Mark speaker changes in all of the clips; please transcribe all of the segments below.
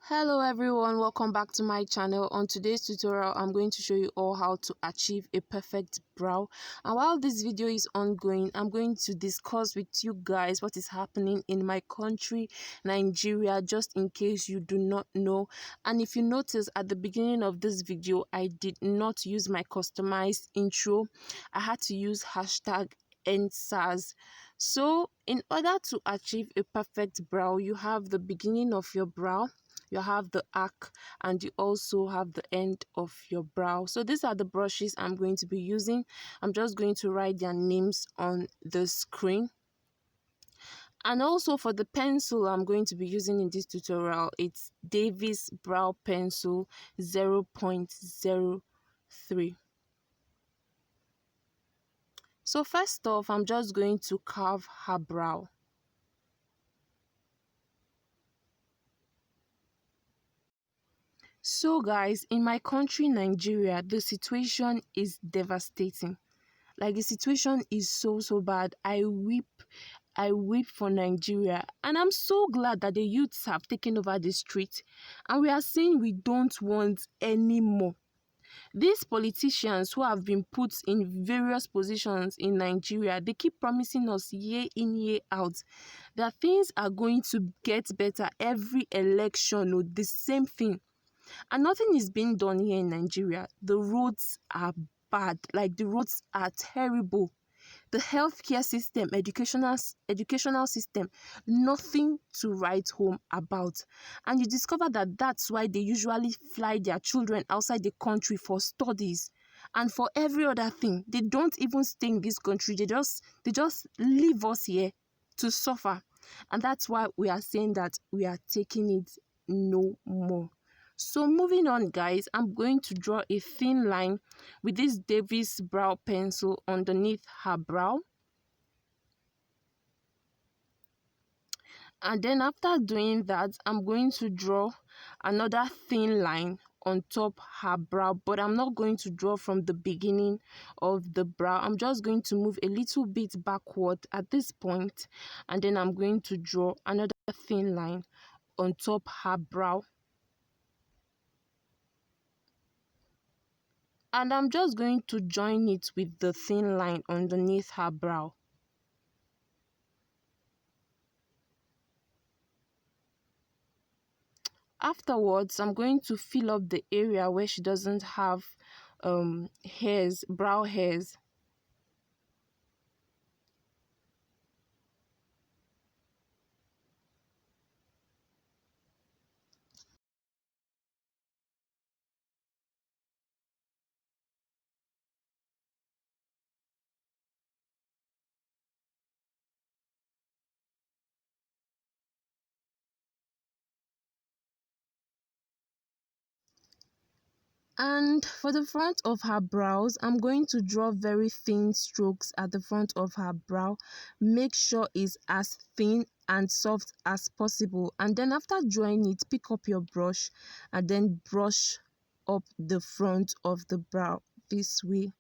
Speaker 1: Hello everyone, welcome back to my channel. On today's tutorial I'm going to show you all how to achieve a perfect brow. And while this video is ongoing, I'm going to discuss with you guys what is happening in my country, Nigeria, just in case you do not know. And if you notice at the beginning of this video, I did not use my customized intro. I had to use hashtag Sars. So in order to achieve a perfect brow, you have the beginning of your brow, you have the arc, and you also have the end of your brow. So these are the brushes I'm going to be using. I'm just going to write their names on the screen. And also for the pencil I'm going to be using in this tutorial, it's Davis Brow Pencil 0.03. So first off, I'm just going to carve her brow. So guys, in my country, Nigeria, the situation is devastating. Like, the situation is so bad. I weep for Nigeria, and I'm so glad that the youths have taken over the street, and we are saying we don't want any more. These politicians who have been put in various positions in Nigeria, they keep promising us year in, year out that things are going to get better every election, or the same thing. And nothing is being done here in Nigeria. The roads are bad. Like, the roads are terrible. The healthcare system, educational system, nothing to write home about. And you discover that that's why they usually fly their children outside the country for studies and for every other thing. They don't even stay in this country. They just leave us here to suffer. And that's why we are saying that we are taking it no more. So moving on, guys, I'm going to draw a thin line with this Davis brow pencil underneath her brow. And then after doing that, I'm going to draw another thin line on top her brow, but I'm not going to draw from the beginning of the brow. I'm just going to move a little bit backward at this point, and then I'm going to draw another thin line on top her brow. And I'm just going to join it with the thin line underneath her brow. Afterwards, I'm going to fill up the area where she doesn't have hairs, brow hairs. And for the front of her brows, I'm going to draw very thin strokes at the front of her brow. Make sure it's as thin and soft as possible. And then after drawing it, pick up your brush and then brush up the front of the brow this way.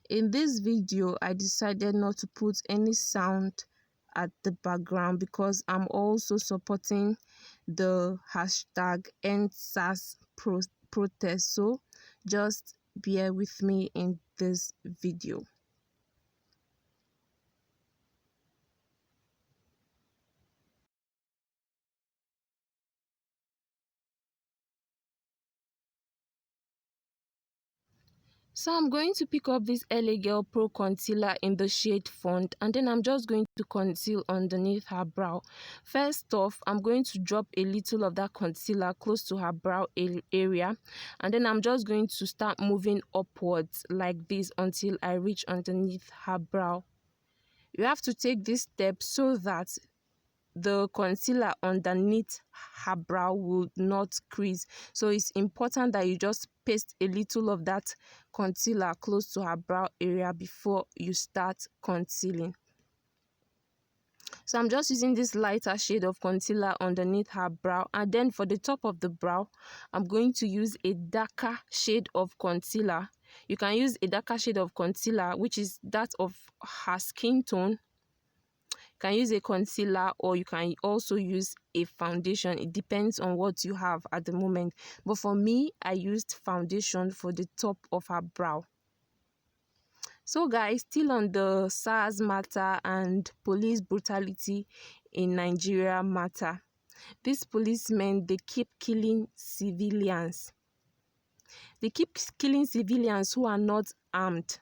Speaker 1: In this video, I decided not to put any sound at the background because I'm also supporting the hashtag EndSARS protest, so just bear with me in this video. So I'm going to pick up this LA Girl Pro Concealer in the shade Font, and then I'm just going to conceal underneath her brow. First off, I'm going to drop a little of that concealer close to her brow area, and then I'm just going to start moving upwards like this until I reach underneath her brow. You have to take this step so that the concealer underneath her brow will not crease. So it's important that you just paste a little of that concealer close to her brow area before you start concealing. So I'm just using this lighter shade of concealer underneath her brow, and then for the top of the brow I'm going to use a darker shade of concealer. You can use a darker shade of concealer which is that of her skin tone. Can use a concealer, or you can also use a foundation. It depends on what you have at the moment. But for me, I used foundation for the top of her brow. So guys, still on the Sars matter and police brutality in Nigeria matter. These policemen, they keep killing civilians. They keep killing civilians who are not armed.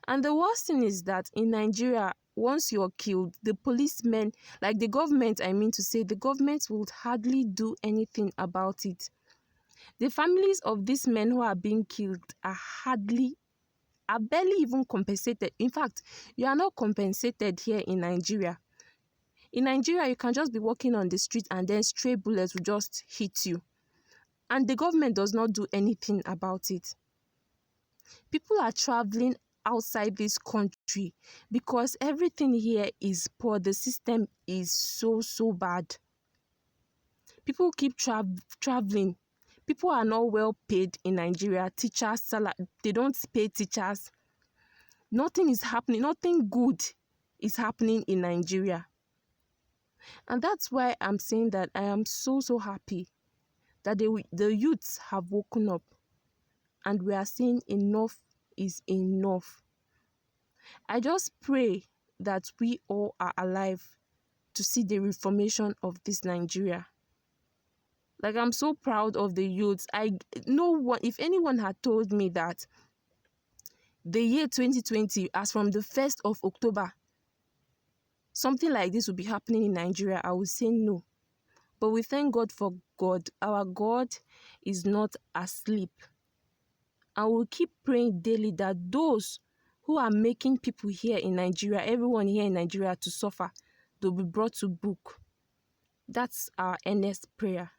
Speaker 1: And the worst thing is that in Nigeria, once you're killed, the policemen, like the government, I mean to say, the government would hardly do anything about it. The families of these men who are being killed are barely even compensated. In fact, you are not compensated here in Nigeria. In Nigeria, you can just be walking on the street and then stray bullets will just hit you. And the government does not do anything about it. People are traveling outside this country because everything here is poor. The system is so bad. People keep traveling. People are not well paid in Nigeria. Teachers, they don't pay teachers. Nothing is happening. Nothing good is happening in Nigeria. And that's why I'm saying that I am so happy that the youths have woken up and we are saying enough is enough. I just pray that we all are alive to see the reformation of this Nigeria. Like, I'm so proud of the youths. If anyone had told me that the year 2020, as from the 1st of October, something like this would be happening in Nigeria, I would say no. But we thank God for God. Our God is not asleep. And we'll keep praying daily that those who are making people here in Nigeria, everyone here in Nigeria to suffer, they'll be brought to book. That's our earnest prayer.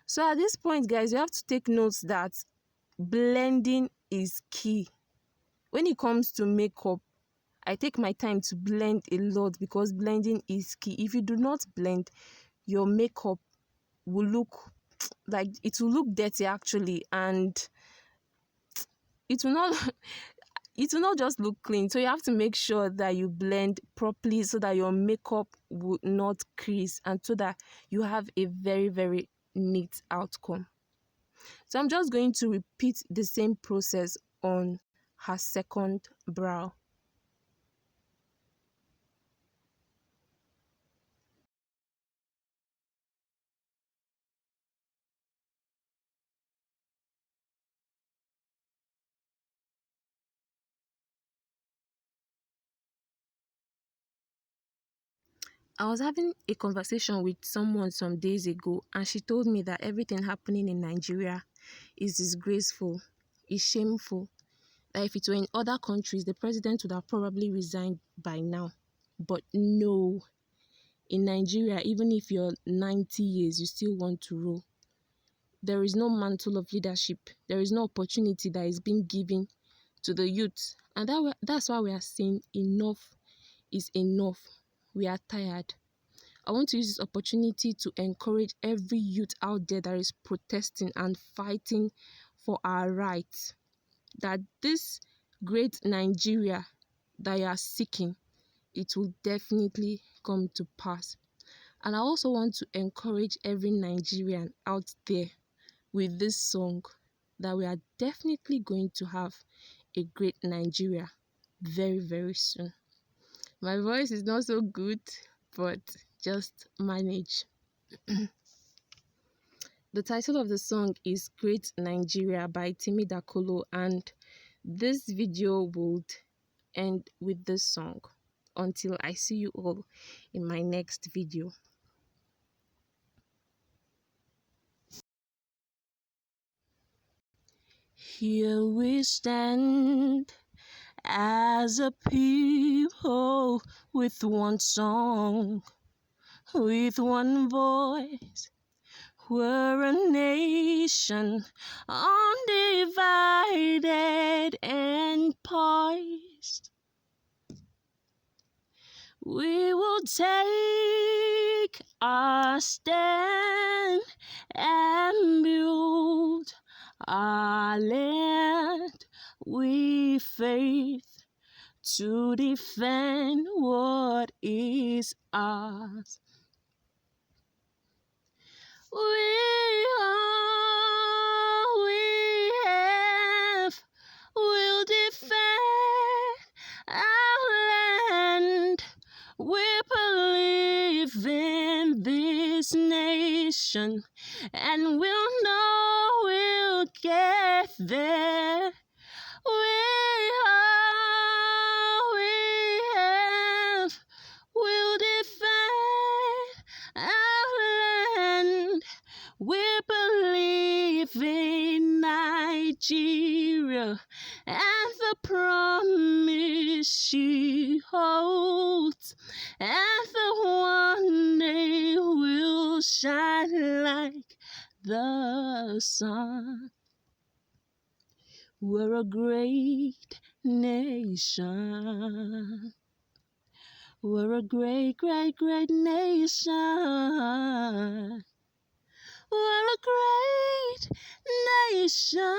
Speaker 1: So at this point, guys, you have to take notes that blending is key. When it comes to makeup, I take my time to blend a lot because blending is key. If you do not blend, your makeup will look like it will look dirty actually, and it will not just look clean. So you have to make sure that you blend properly so that your makeup will not crease and so that you have a very neat outcome. So I'm just going to repeat the same process on her second brow. I was having a conversation with someone some days ago, and she told me that everything happening in Nigeria is disgraceful, is shameful. That if it were in other countries, the president would have probably resigned by now. But no, in Nigeria, even if you're 90 years, you still want to rule. There is no mantle of leadership. There is no opportunity that is being given to the youth. And that's why we are saying enough is enough. We are tired. I want to use this opportunity to encourage every youth out there that is protesting and fighting for our rights, that this great Nigeria that you are seeking, it will definitely come to pass. And I also want to encourage every Nigerian out there with this song that we are definitely going to have a great Nigeria very soon. My voice is not so good, but just manage. The title of the song is Great Nigeria by Timi Dakolo, and this video would end with this song. Until I see you all in my next video. Here we stand as a people with one song, with one voice. We're a nation undivided and poised. We will take our stand and build our land with faith to defend what is ours. we have will defend our land. We believe in this nation, and we'll know we'll get there. We have will defend our land. We believe in Nigeria and the promise she holds, and the one day will shine like the sun. We're a great nation. We're a great, great, great nation. We're a great nation.